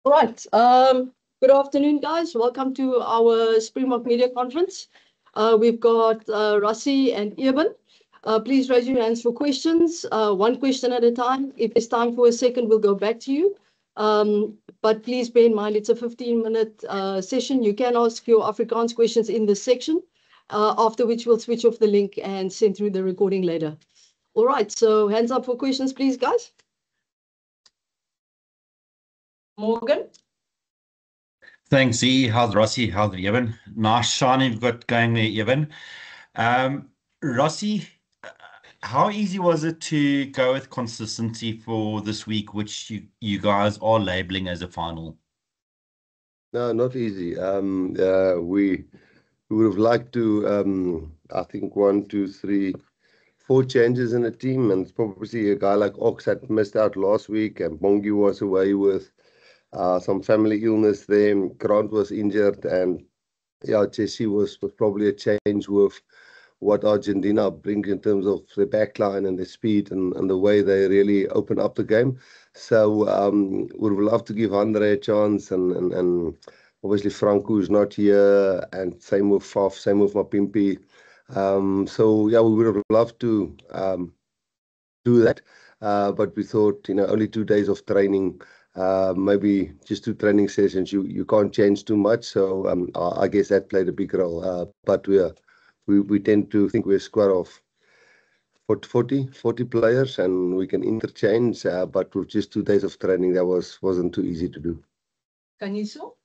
All right. Good afternoon, guys. Welcome to our Springbok Media Conference. We've got Rassie and Eben. Please raise your hands for questions. One question at a time. If there's time for a second, we'll go back to you. But please bear in mind it's a 15-minute session. You can ask your Afrikaans questions in this section, after which we'll switch off the link and send through the recording later. All right. So hands up for questions, please, guys. Morgan. Thanks, E. How's Rossi? How's Evan? Nice shine you've got going there, Evan. Rossi, how easy was it to go with consistency for this week, which you guys are labeling as a final? No, not easy. We would have liked to, I think, 1, 2, 3, 4 changes in the team, and probably a guy like Ox had missed out last week, and Bongi was away with some family illness there. Grant was injured, and yeah, Jesse was probably a change with what Argentina brings in terms of the backline and the speed and the way they really open up the game. So would love to give Andre a chance, and obviously Franco is not here, and same with Faf, same with Mapimpi. So yeah, we would have loved to do that, but we thought, only 2 days of training, maybe just 2 training sessions, you can't change too much. So I guess that played a big role. But we tend to think we're a squad of 40 players, and we can interchange. But with just 2 days of training, that wasn't too easy to do. Kaniso?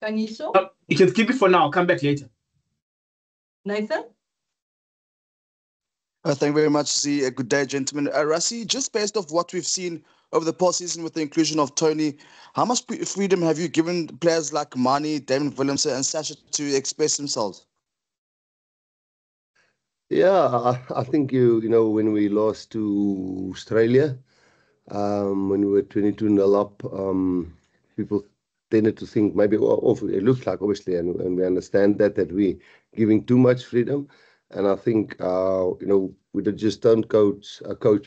Kaniso? You can skip it for now. I'll come back later. Nathan? Thank you very much, Z. Good day, gentlemen. Rassie, just based off what we've seen over the past season with the inclusion of Tony, how much freedom have you given players like Mani, David Williamson, and Sasha to express themselves? Yeah, I think when we lost to Australia, when we were 22-0 up, people tended to think maybe, it looks like, obviously, and we understand that we're giving too much freedom. And I think, we just don't coach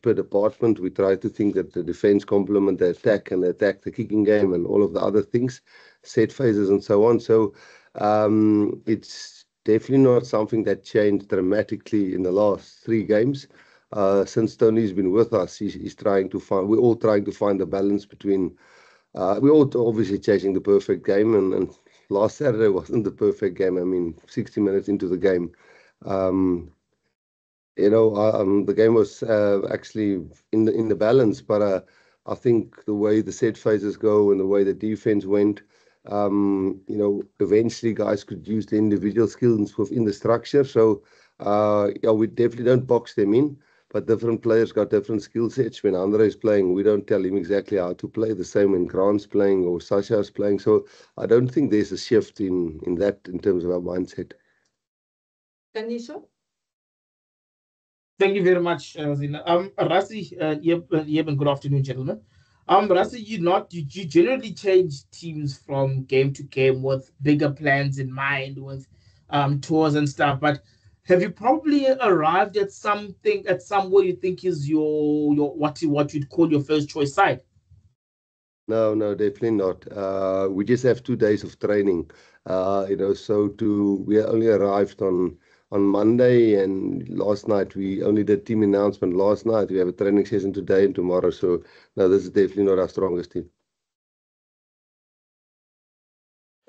per department. We try to think that the defense complement the attack, and the attack the kicking game, and all of the other things, set phases and so on. So it's definitely not something that changed dramatically in the last 3 games. Since Tony's been with us, he's trying to find, we're all trying to find the balance between, we're all obviously chasing the perfect game, and last Saturday wasn't the perfect game. I mean, 60 minutes into the game, the game was actually in the balance, but I think the way the set phases go and the way the defense went, eventually guys could use the individual skills within the structure. So yeah, we definitely don't box them in, but different players got different skill sets. When Andre is playing, we don't tell him exactly how to play. The same when Grant's playing or Sasha is playing. So I don't think there's a shift in that in terms of our mindset. Kaniso? Thank you very much, Zina. Rassie, good afternoon, gentlemen. Rassie, you generally change teams from game to game with bigger plans in mind, with tours and stuff. But have you probably arrived at somewhere you think is your what you'd call your first choice side? No, definitely not. We just have 2 days of training. We only arrived on Monday, and last night we only did team announcement last night. We have a training session today and tomorrow. So no, this is definitely not our strongest team.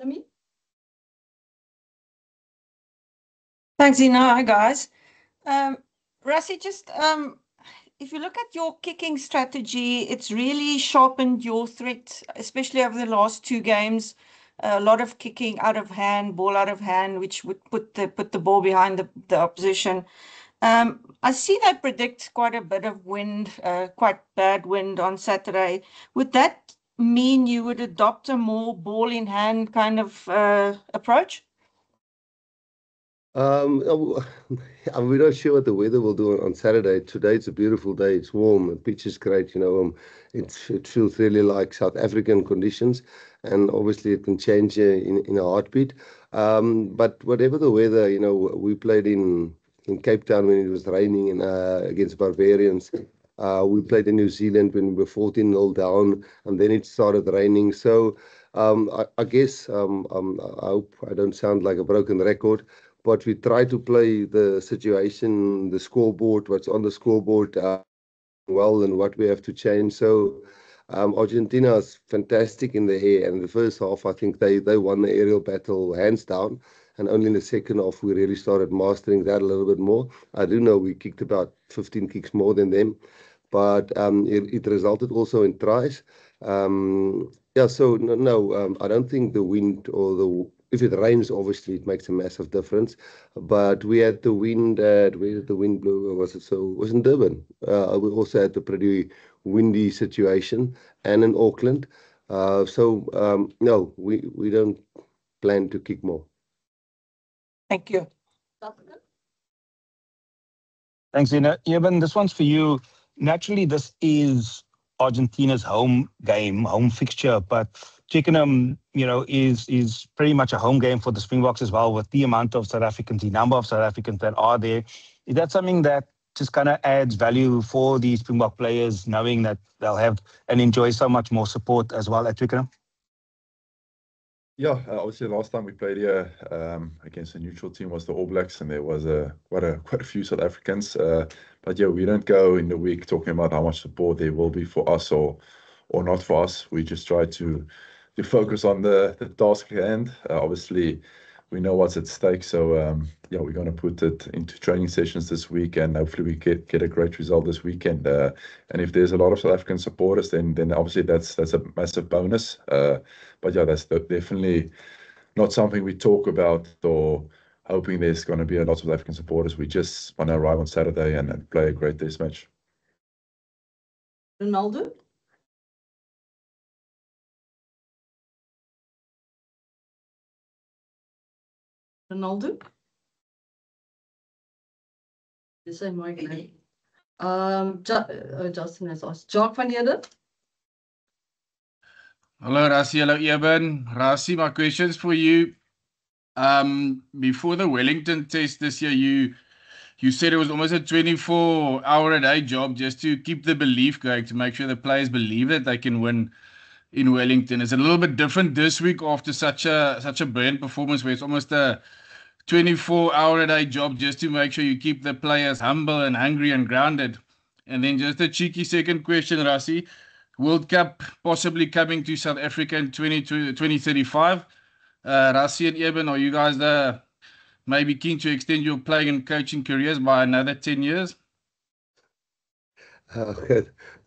Amy? Thanks, Ina. Hi, guys. Rassie, just if you look at your kicking strategy, it's really sharpened your threat, especially over the last 2 games. A lot of kicking out of hand, ball out of hand, which would put the ball behind the opposition. I see they predict quite a bit of wind, quite bad wind on Saturday. Would that mean you would adopt a more ball in hand kind of approach? We're not sure what the weather will do on Saturday. Today it's a beautiful day. It's warm. The pitch is great. It feels really like South African conditions, and obviously it can change in a heartbeat. But whatever the weather, we played in Cape Town when it was raining against Barbarians. We played in New Zealand when we were 14-0 down, and then it started raining. So I guess I hope I don't sound like a broken record, but we try to play the situation, the scoreboard, what's on the scoreboard well, and what we have to change. So Argentina is fantastic in the air, and in the first half, I think they won the aerial battle hands down. And only in the second half, we really started mastering that a little bit more. I do know we kicked about 15 kicks more than them, but it resulted also in tries. Yeah, so no, I don't think the wind or if it rains, obviously it makes a massive difference. But we had the wind where did the wind blow? Was it so? It was in Durban. We also had the pretty windy situation, and in Auckland. No, we don't plan to kick more. Thank you. Thanks, Zina. Eben, this one's for you. Naturally, this is Argentina's home game, home fixture, but Twickenham, is pretty much a home game for the Springboks as well, with the amount of South Africans, the number of South Africans that are there. Is that something that just kind of adds value for the Springbok players, knowing that they'll have and enjoy so much more support as well at Twickenham? Yeah, obviously last time we played here against a neutral team was the All Blacks, and there was quite a few South Africans. But yeah, we don't go in the week talking about how much support there will be for us or not for us. We just try to focus on the task at hand. Obviously, we know what's at stake, so yeah, we're going to put it into training sessions this week, and hopefully we get a great result this weekend. And if there's a lot of South African supporters, then obviously that's a massive bonus. But yeah, that's definitely not something we talk about or hoping there's going to be a lot of South African supporters. We just want to arrive on Saturday and play a great test match. Ronaldo? Ronaldo? The same mic name. Justin has asked. Jacques van Heerden? Hello, Rassie. Hello, Eben. Rassie, my question's for you. Before the Wellington test this year, you said it was almost a 24-hour-a-day job just to keep the belief going, to make sure the players believe that they can win in Wellington. Is it a little bit different this week after such a brilliant performance, where it's almost a 24-hour-a-day job just to make sure you keep the players humble and hungry and grounded? And then just a cheeky second question, Rassie. World Cup possibly coming to South Africa in 2035. Rassie and Eben, are you guys maybe keen to extend your playing and coaching careers by another 10 years? The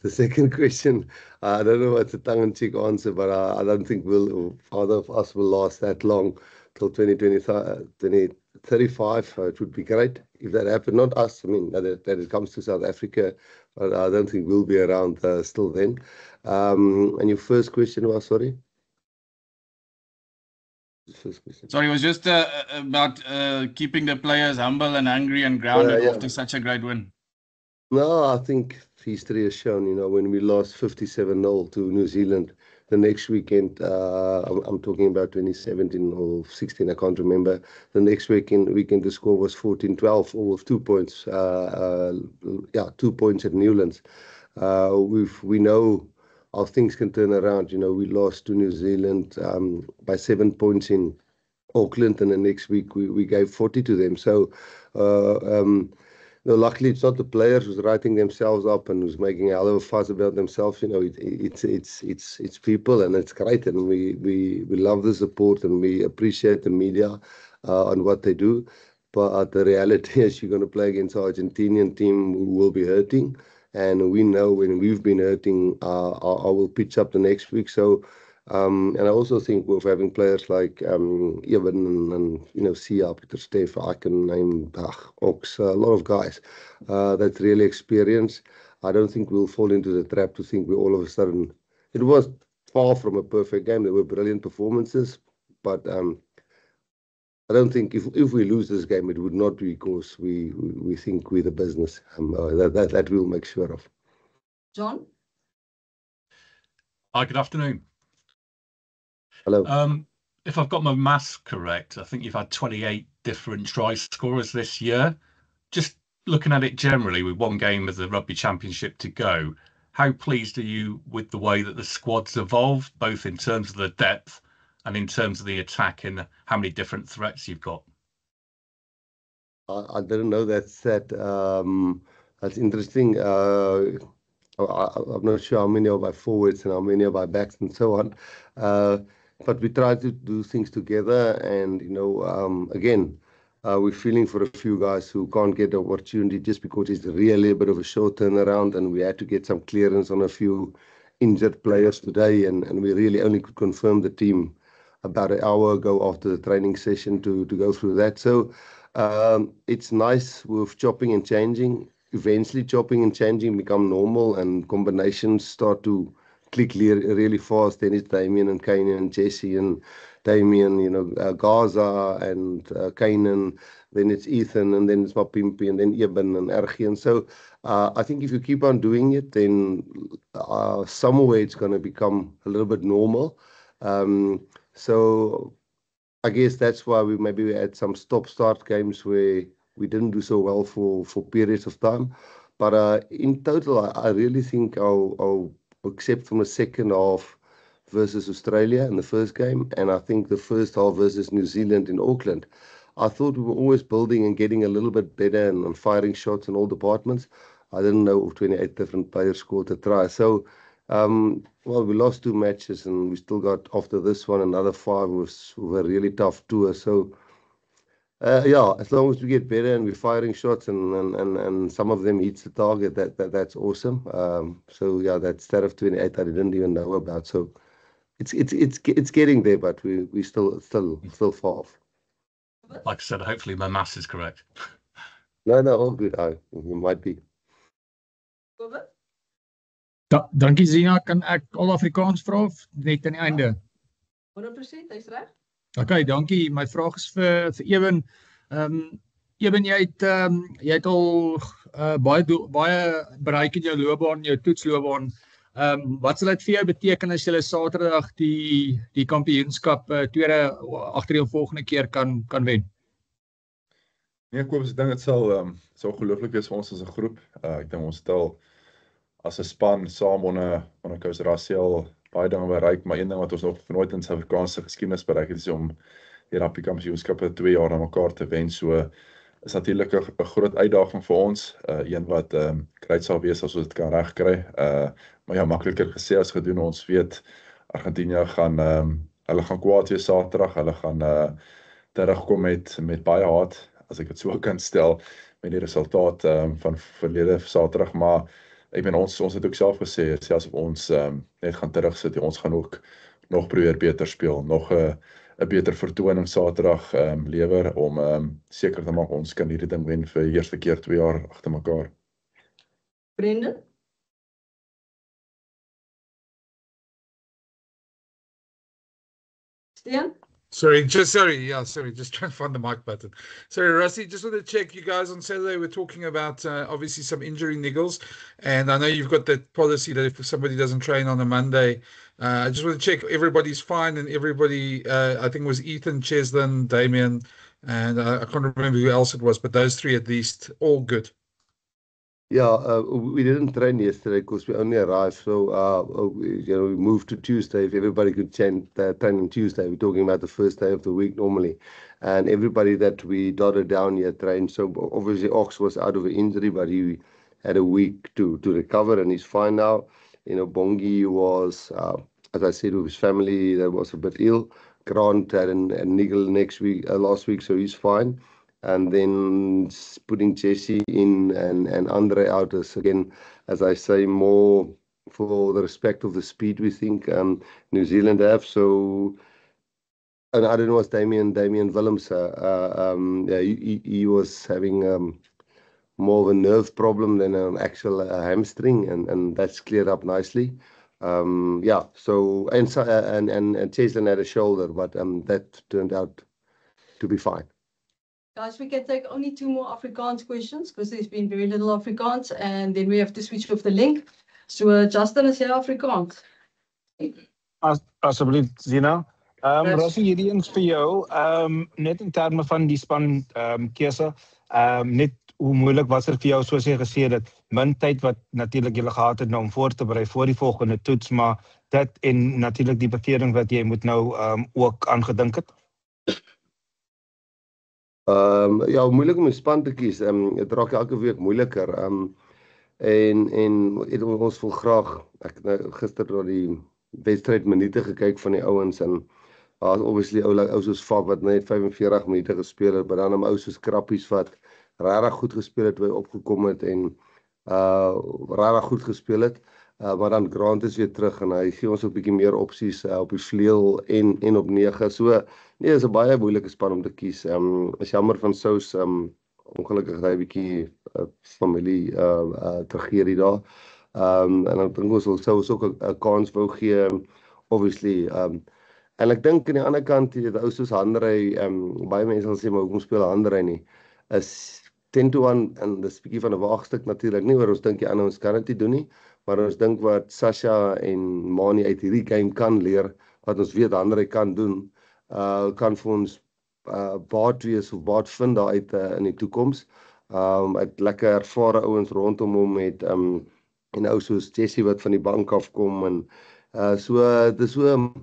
second question, I don't know what's a tongue-in-cheek answer, but I don't think either of us will last that long till 2035. It would be great if that happened. Not us, I mean, that it comes to South Africa, but I don't think we'll be around still then. And your first question was, sorry? First question. Sorry, it was just about keeping the players humble and hungry and grounded after such a great win. No, I think history has shown, when we lost 57-0 to New Zealand, the next weekend, I'm talking about 2017 or 16, I can't remember. The next weekend the score was 14-12, all with 2 points. 2 points at Newlands. We know how things can turn around. We lost to New Zealand by 7 points in Auckland, and the next week we gave 40 to them. So luckily it's not the players who's writing themselves up and who's making a hell of a fuss about themselves. It's people, and it's great, and we love the support, and we appreciate the media on what they do. But the reality is, you're going to play against an Argentinian team who will be hurting. And we know when we've been hurting, I will pitch up the next week. So, and I also think with having players like Eben and Sia, Peter Steff, I can name Ox, a lot of guys that's really experienced. I don't think we'll fall into the trap to think we all of a sudden. It was far from a perfect game. There were brilliant performances, but I don't think if we lose this game, it would not be because we think we're the business. That we'll make sure of. John? Hi, good afternoon. Hello. If I've got my maths correct, I think you've had 28 different try scorers this year. Just looking at it generally, with one game of the Rugby Championship to go, how pleased are you with the way that the squad's evolved, both in terms of the depth and in terms of the attack, and how many different threats you've got? I didn't know that stat. That's interesting. I'm not sure how many are by forwards and how many are by backs and so on. But we try to do things together, and again, we're feeling for a few guys who can't get the opportunity just because it's really a bit of a short turnaround, and we had to get some clearance on a few injured players today, and we really only could confirm the team about an hour ago after the training session to go through that. So it's nice with chopping and changing. Eventually, chopping and changing become normal, and combinations start to click really fast. Then it's Damien and Kainan and Jesse and Damien, Gaza and Kainan. Then it's Ethan, and then it's Mapimpi, and then Eben and Ergie. And so I think if you keep on doing it, then somewhere it's going to become a little bit normal. So I guess that's why we had some stop-start games where we didn't do so well for periods of time. But in total, I really think I'll except from the second half versus Australia in the first game, and I think the first half versus New Zealand in Auckland, I thought we were always building and getting a little bit better and firing shots in all departments. I didn't know if 28 different players scored a try. So, well, we lost 2 matches, and we still got, after this one, another 5 with a really tough tour. So, yeah, as long as we get better and we're firing shots and some of them hits the target, that's awesome. So, yeah, that stat of 28 I didn't even know about. So, it's getting there, but we still far off. Like I said, hopefully my maths is correct. No, all good. You might be. Dankie Zina, kan ek al Afrikaans vra of net aan die einde? 100%, hy's reg. Okay, dankie. My vraag is vir Eben. Eben, jy het al baie bereik in jou loopbaan, jou toetsloopbaan. Wat sal dit vir jou beteken as jy Saterdag die kampioenskap tweede agtereenvolgende keer kan wen? Nee, Kobus, ek dink dit sal ongelooflik wees vir ons as 'n groep. Ek dink ons het al as 'n span saam onder Coach Rassie al baie dinge bereik, maar een ding wat ons nog nooit in Suid-Afrikaanse geskiedenis bereik het, is om die Rugby Kampioenskappe 2 jaar aan mekaar te wen. So is natuurlik 'n groot uitdaging vir ons, een wat great sal wees as ons dit kan regkry. Maar ja, makliker gesê as gedoen. Ons weet Argentinië gaan hulle gaan kwaad wees Saterdag. Hulle gaan terugkom met baie haat, as ek dit so kan stel, met die resultaat van verlede Saterdag. Maar ek meen ons het ook self gesê, selfs of ons net gaan terugsit, ons gaan ook nog probeer beter speel, nog 'n beter vertoning Saterdag lewer om seker te maak ons kan hierdie ding wen vir die eerste keer 2 jaar agter mekaar. Brendan? Stian? Sorry, just trying to find the mic button. Sorry, Rassie, just want to check, you guys on Saturday were talking about obviously some injury niggles, and I know you've got that policy that if somebody doesn't train on a Monday, I just want to check everybody's fine, and everybody, I think it was Ethan, Cheslin, Damien, and I can't remember who else it was, but those 3 at least, all good. Yeah, we didn't train yesterday because we only arrived. So, we moved to Tuesday. If everybody could train on Tuesday, we're talking about the first day of the week normally. And everybody that we dotted down here trained. So, obviously, Ox was out of an injury, but he had a week to recover, and he's fine now. Bongi was, as I said, with his family, that was a bit ill. Grant had a niggle last week, so he's fine. And then putting Jesse in and Andre out is, again, as I say, more for the respect of the speed we think New Zealand have. So, and I don't know what's Damien Willems. He was having more of a nerve problem than an actual hamstring, and that's cleared up nicely. So and Cheslin had a shoulder, but that turned out to be fine. Guys, we can take only 2 more Afrikaans questions because there's been very little Afrikaans, and then we have to switch off the link. So, Justin, is jy Afrikaans? Asseblief, Zina. Rassie, hierdie eens vir jou. Net in terme van die span keuse, net hoe moeilik was dit vir jou, soos jy gesê het, min tyd wat natuurlik jy gehad het nou om voor te berei voor die volgende toets, maar dit en natuurlik die bekering wat jy moet nou ook aangedink het? Ja, moeilik om 'n span te kies. Dit raak elke week moeiliker. En ons wil graag, ek het nou gister na die wedstryd minute gekyk van die ouens en obviously ou soos Fab wat net 45 minute gespeel het, maar dan ou soos Krappies wat regtig goed gespeel het, toe hy opgekom het en regtig goed gespeel het. Maar dan Grant is weer terug en hy gee ons 'n bietjie meer opsies op die vleuel en op 9. So nee, is 'n baie moeilike span om te kies. Is jammer van Sous, ongelukkig hy 'n bietjie familie tragedie daar. En dan dink ons Sous ook 'n kans wou gee, obviously. En ek dink aan die ander kant, die ou soos Hanrey, baie mense sal sê maar hoekom speel Hanrey nie? Is 10-1 en dis 'n bietjie van 'n waagstuk natuurlik nie, oor ons dink die ander ons kan dit nie doen nie, maar ons dink wat Sasha en Mani uit hierdie game kan leer, wat ons weet Hanrey kan doen, kan vir ons baat wees of baat vind daar uit in die toekoms. Uit lekker ervare ouens rondom hom met en ou soos Jessie wat van die bank afkom en so dis so.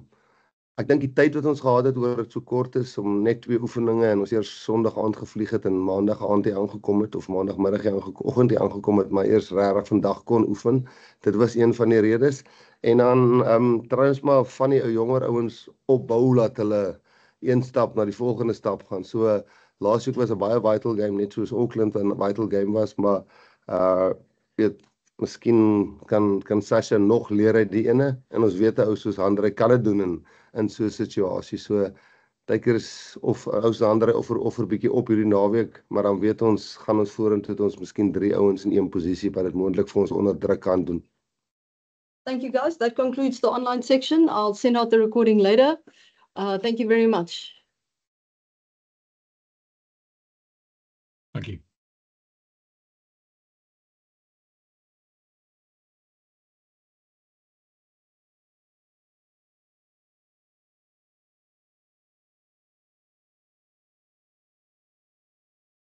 Ek dink die tyd wat ons gehad het oor dit so kort is om net 2 oefeninge en ons eers Sondag aand gevlieg het en Maandag aand hier aangekom het of Maandagmiddag oggend hier aangekom het, maar eers regtig vandag kon oefen. Dit was een van die redes. En dan trouens maar van die jonger ouens opbou dat hulle een stap na die volgende stap gaan. So laasweek was 'n baie vital game, net soos Auckland 'n vital game was, maar weet miskien kan Sasha nog leer uit die ene en ons weet 'n ou soos Hanrey kan dit doen in so 'n situasie. So tykers of ou Hanrey offer bietjie op hierdie naweek, maar dan weet ons gaan ons vorentoe het ons miskien 3 ouens in een posisie wat dit moontlik vir ons onder druk kan doen. Thank you guys. That concludes the online section. I'll send out the recording later. Thank you very much. Thank you.